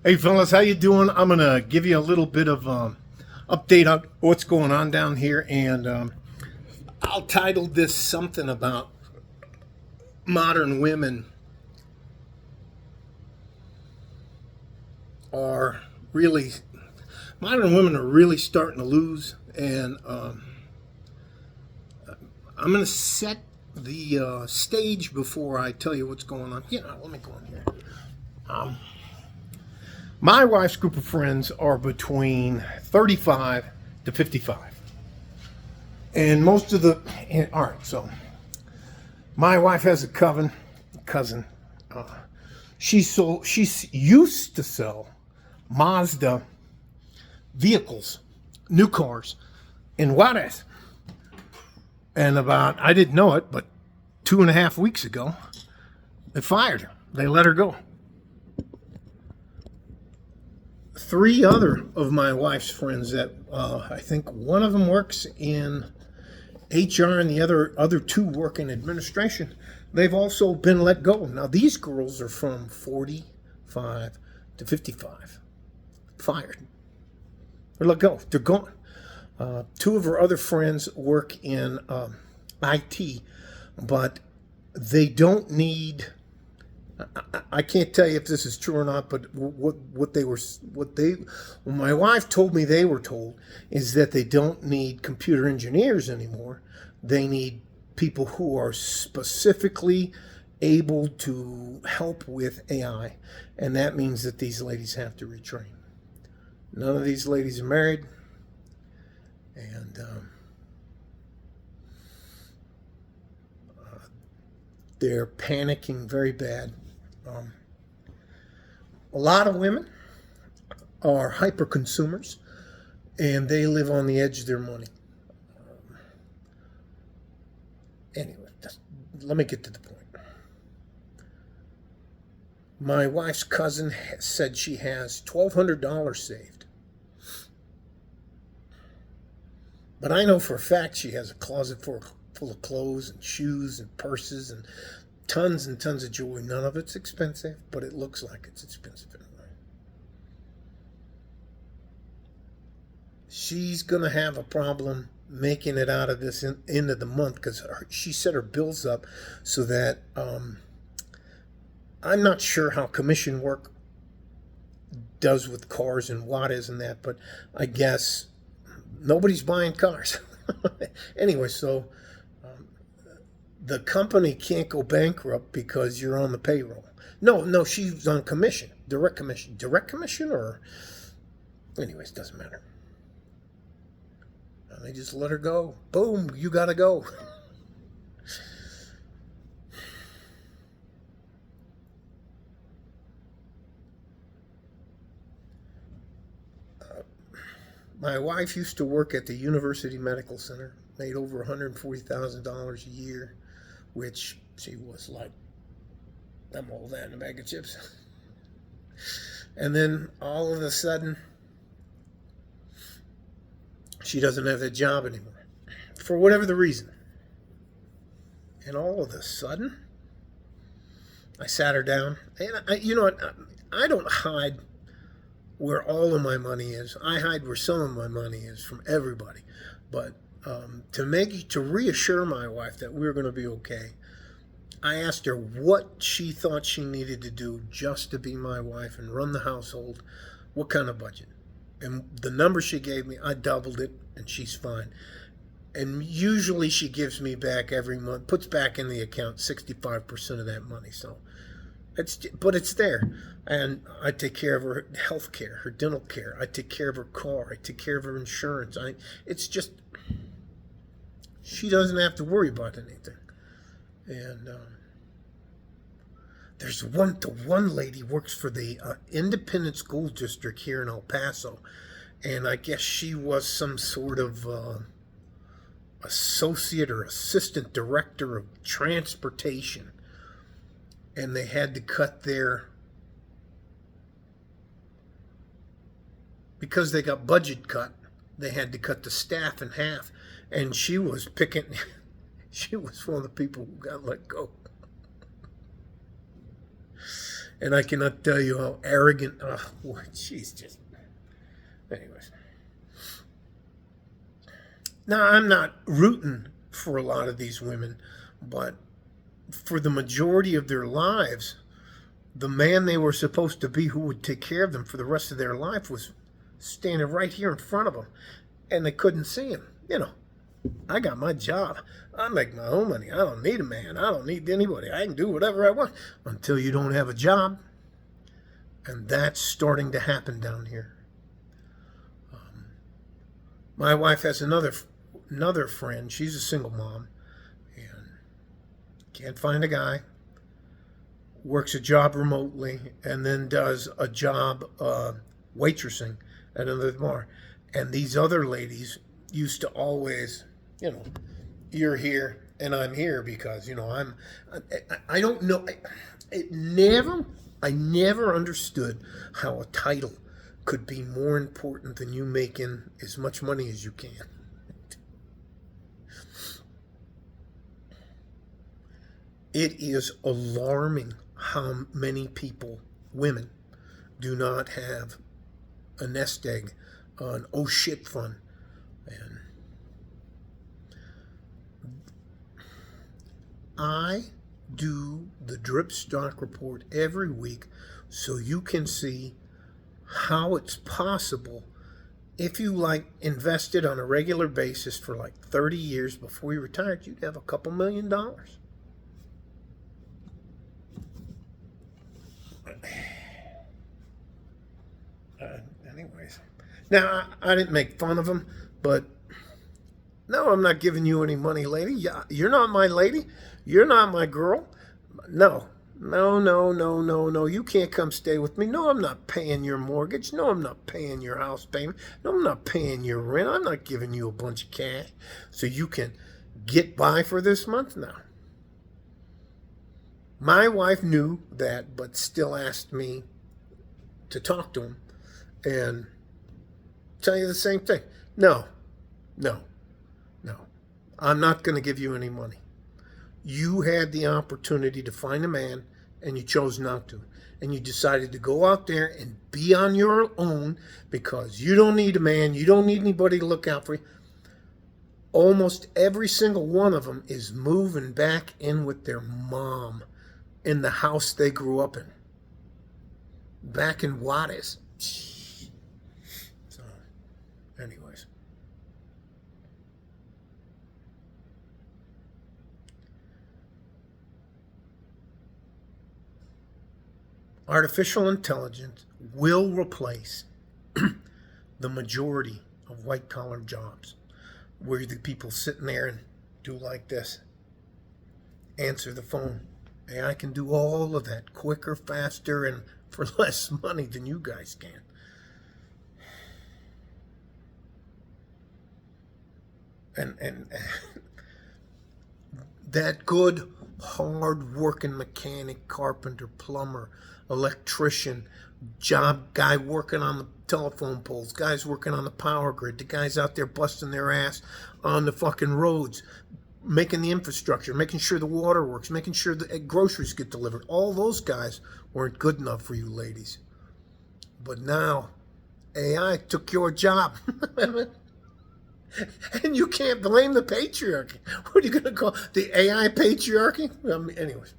Hey fellas, how you doing? I'm gonna give you a little bit of update on what's going on down here, and I'll title this something about modern women are really modern women are really starting to lose, and I'm gonna set the stage before I tell you what's going on. Let me go in here. My wife's group of friends are between 35 to 55. And most of the, all right, so my wife has a cousin. Uh, she used to sell Mazda vehicles, new cars in Juarez. And I didn't know it, but 2.5 weeks ago, they fired her. They let her go. 3 other of my wife's friends that I think one of them works in HR and the other 2 work in administration. They've also been let go. Now these girls are from 45 to 55, fired. They're let go. They're gone. 2 of her other friends work in IT, but they don't need. I can't tell you if this is true or not, but what my wife told me they were told is that they don't need computer engineers anymore. They need people who are specifically able to help with AI, and that means that these ladies have to retrain. None of these ladies are married, and they're panicking very bad. A lot of women are hyper consumers, and they live on the edge of their money. Anyway, let me get to the point. My wife's cousin said she has $1,200 saved. But I know for a fact she has a closet full of clothes and shoes and purses and tons of jewelry. None of it's expensive, but it looks like it's expensive anyway. She's going to have a problem making it out of this end of the month because she set her bills up so that I'm not sure how commission work does with cars and Juarez and that, but I guess nobody's buying cars. Anyway, so the company can't go bankrupt because you're on the payroll. No, she's on commission, direct commission, or anyways, doesn't matter. They just let her go. Boom, you gotta go. My wife used to work at the University Medical Center, made over $140,000 a year, which she was like, I'm all that in a bag of chips. And then all of a sudden, she doesn't have that job anymore, for whatever the reason. And all of a sudden, I sat her down, and I don't hide where all of my money is. I hide where some of my money is from everybody. But to reassure my wife that we were going to be okay, I asked her what she thought she needed to do just to be my wife and run the household, what kind of budget. And the number she gave me, I doubled it, and she's fine. And usually she gives me back every month, puts back in the account 65% of that money. So but it's there. And I take care of her health care, her dental care. I take care of her car. I take care of her insurance. It's just, she doesn't have to worry about anything. And there's one lady works for the independent school district here in El Paso, and I guess she was some sort of associate or assistant director of transportation, and they had to cut because they got budget cut, they had to cut the staff in half, and she was she was one of the people who got let go. And I cannot tell you how arrogant. Oh, she's just. Anyways. Now, I'm not rooting for a lot of these women, but for the majority of their lives, the man they were supposed to be who would take care of them for the rest of their life was standing right here in front of them, and they couldn't see him. You know, I got my job. I make my own money. I don't need a man. I don't need anybody. I can do whatever I want until you don't have a job. And that's starting to happen down here. My wife has another friend. She's a single mom and can't find a guy. Works a job remotely and then does a job waitressing at another bar. And these other ladies used to always, you're here and I'm here because, I don't know. I never understood how a title could be more important than you making as much money as you can. It is alarming how many people, women, do not have a nest egg, an oh shit fund. And I do the drip stock report every week so you can see how it's possible if you invested on a regular basis for 30 years before you retired, you'd have a couple $1,000,000. Anyways, now I didn't make fun of him, but no, I'm not giving you any money, lady. You're not my lady. You're not my girl. No. You can't come stay with me. No, I'm not paying your mortgage. No, I'm not paying your house payment. No, I'm not paying your rent. I'm not giving you a bunch of cash so you can get by for this month. No. My wife knew that, but still asked me to talk to him and tell you the same thing. No. I'm not going to give you any money. You had the opportunity to find a man and you chose not to. And you decided to go out there and be on your own because you don't need a man. You don't need anybody to look out for you. Almost every single one of them is moving back in with their mom in the house they grew up in. Back in Juarez. So, anyways. Artificial intelligence will replace the majority of white-collar jobs where the people sitting there and do like this. Answer the phone. AI can do all of that quicker, faster, and for less money than you guys can. And that good, hard-working mechanic, carpenter, plumber, electrician, job guy working on the telephone poles, guys working on the power grid, the guys out there busting their ass on the fucking roads, making the infrastructure, making sure the water works, making sure the groceries get delivered. All those guys weren't good enough for you ladies. But now, AI took your job. And you can't blame the patriarchy. What are you going to call the AI patriarchy? Anyways.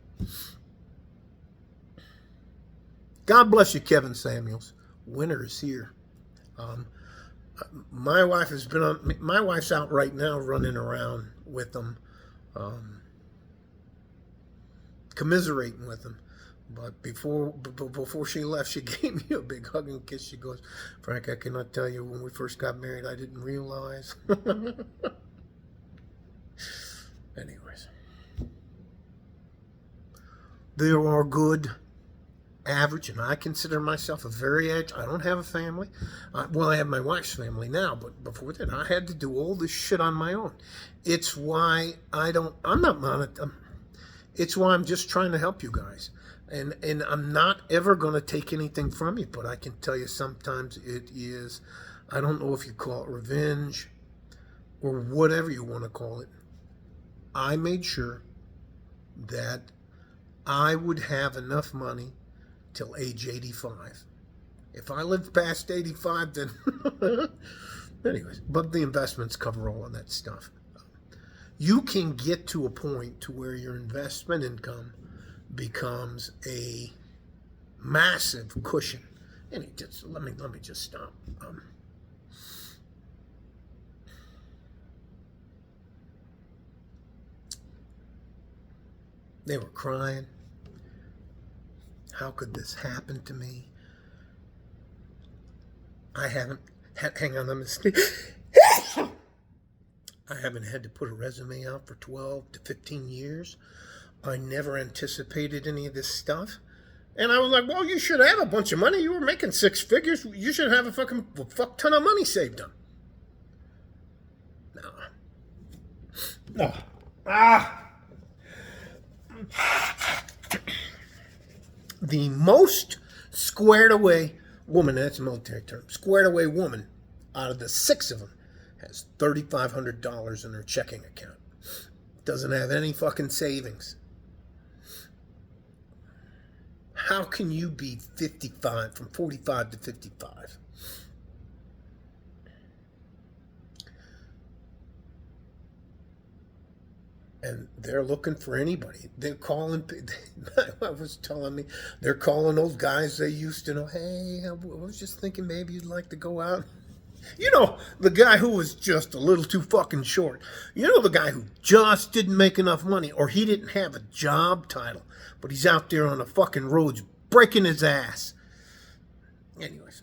God bless you, Kevin Samuels. Winter is here. My wife's out right now running around with them, commiserating with them. But before she left, she gave me a big hug and kiss. She goes, Frank, I cannot tell you, when we first got married, I didn't realize. Anyways. There are good, average, and I consider myself a very average. I don't have a family. I have my wife's family now, but before that, I had to do all this shit on my own. It's why it's why I'm just trying to help you guys. And I'm not ever going to take anything from you, but I can tell you sometimes it is, I don't know if you call it revenge or whatever you want to call it. I made sure that I would have enough money till age 85. If I live past 85, then anyways, but the investments cover all of that stuff. You can get to a point to where your investment income becomes a massive cushion. And it just, let me just stop. They were crying. How could this happen to me? I haven't hang on, let me see. I haven't had to put a resume out for 12 to 15 years. I never anticipated any of this stuff. And I was like, well, you should have a bunch of money. You were making 6 figures. You should have a fuck ton of money saved up. No. The most squared away woman, that's a military term, squared away woman out of the 6 of them has $3,500 in her checking account. Doesn't have any fucking savings. How can you be 55, from 45 to 55? And they're looking for anybody. They're calling, I was telling me, they're calling old guys they used to know. Hey, I was just thinking maybe you'd like to go out. You know, the guy who was just a little too fucking short. You know, the guy who just didn't make enough money, or he didn't have a job title, but he's out there on the fucking roads breaking his ass. Anyways,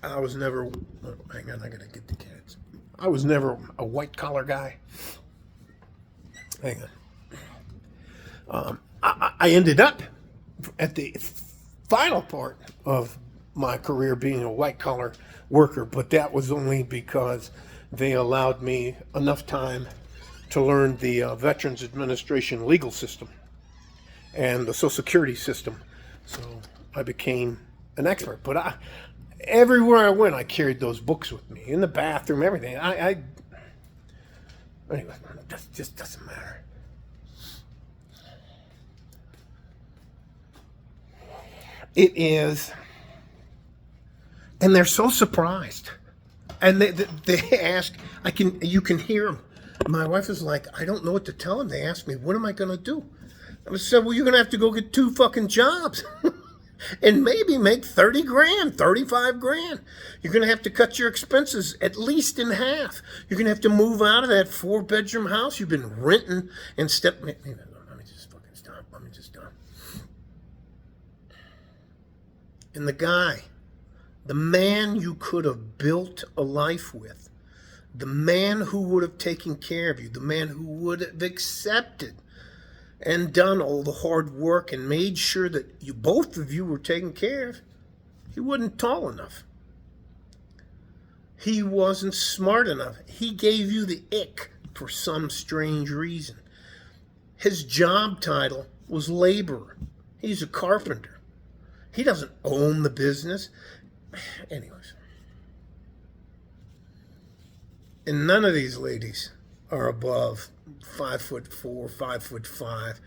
I was never, hang on, I gotta get the cats. I was never a white collar guy. Hang on. I ended up at the final part of my career being a white collar worker, but that was only because they allowed me enough time to learn the Veterans Administration legal system and the Social Security system. So I became an expert. But everywhere I went, I carried those books with me, in the bathroom, everything. Anyway, that just doesn't matter. It is, and they're so surprised, and they ask. You can hear them. My wife is like, I don't know what to tell them. They ask me, what am I going to do? I said, well, you're going to have to go get 2 fucking jobs. And maybe make 30 grand, 35 grand. You're going to have to cut your expenses at least in half. You're going to have to move out of that 4-bedroom house you've been renting and let me just fucking stop. Let me just stop. And the man you could have built a life with, the man who would have taken care of you, the man who would have accepted and done all the hard work and made sure that both of you were taken care of, he wasn't tall enough. He wasn't smart enough. He gave you the ick for some strange reason. His job title was laborer. He's a carpenter. He doesn't own the business. Anyways. And none of these ladies are above 5'4", 5'5".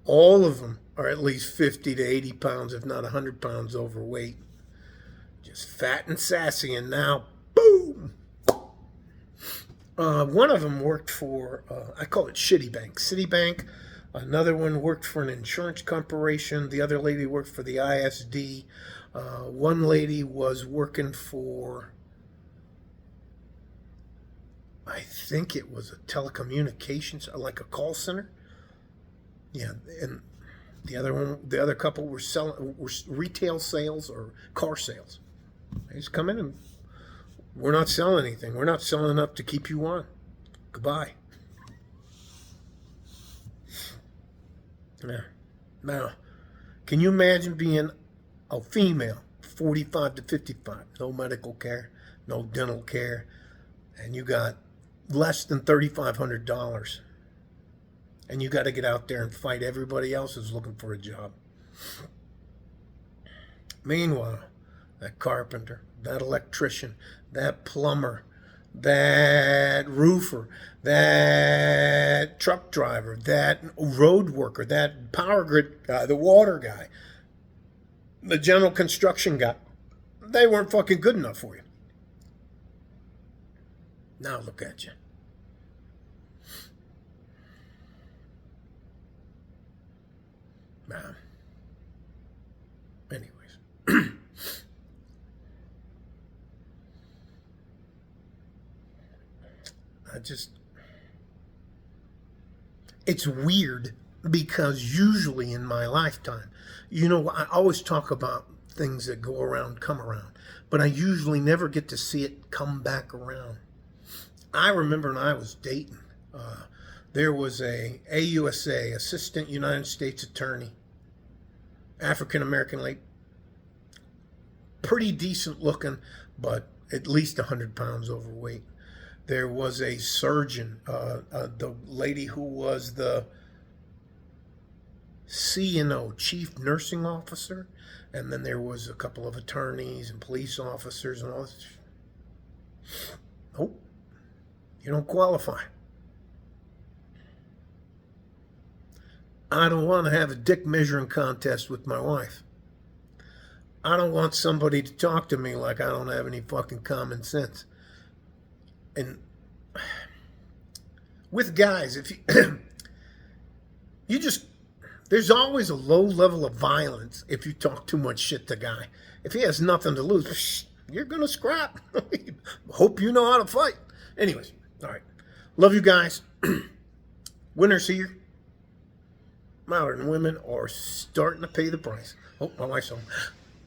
All of them are at least 50 to 80 pounds, if not 100 pounds overweight. Just fat and sassy, and now, boom! One of them worked for, I call it Citibank. Another one worked for an insurance corporation. The other lady worked for the ISD. One lady was working for, I think it was a telecommunications, like a call center. Yeah, and the other couple were retail sales or car sales. They just come in and, we're not selling anything. We're not selling enough to keep you on. Goodbye. Yeah. Now, can you imagine being a female, 45 to 55, no medical care, no dental care, and you got less than $3,500, and you got to get out there and fight everybody else who's looking for a job. Meanwhile, that carpenter, that electrician, that plumber, that roofer, that truck driver, that road worker, that power grid guy, the water guy, the general construction guy, they weren't fucking good enough for you. Now look at you. Man. Anyways. It's weird because usually in my lifetime, I always talk about things that go around, come around, but I usually never get to see it come back around. I remember when I was dating, there was a AUSA, Assistant United States Attorney, African American, like pretty decent looking, but at least 100 pounds overweight. There was a surgeon, the lady who was the CNO, Chief Nursing Officer, and then there was a couple of attorneys and police officers and all this. Nope, you don't qualify. I don't want to have a dick measuring contest with my wife. I don't want somebody to talk to me like I don't have any fucking common sense. And with guys, if you there's always a low level of violence if you talk too much shit to a guy. If he has nothing to lose, you're going to scrap. Hope you know how to fight. Anyways, all right. Love you guys. Winter's here. Modern women are starting to pay the price. Oh, my wife's home.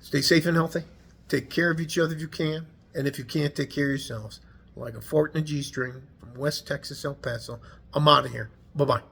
Stay safe and healthy. Take care of each other if you can. And if you can't, take care of yourselves. Like a fort in a G-string from West Texas, El Paso. I'm out of here. Bye-bye.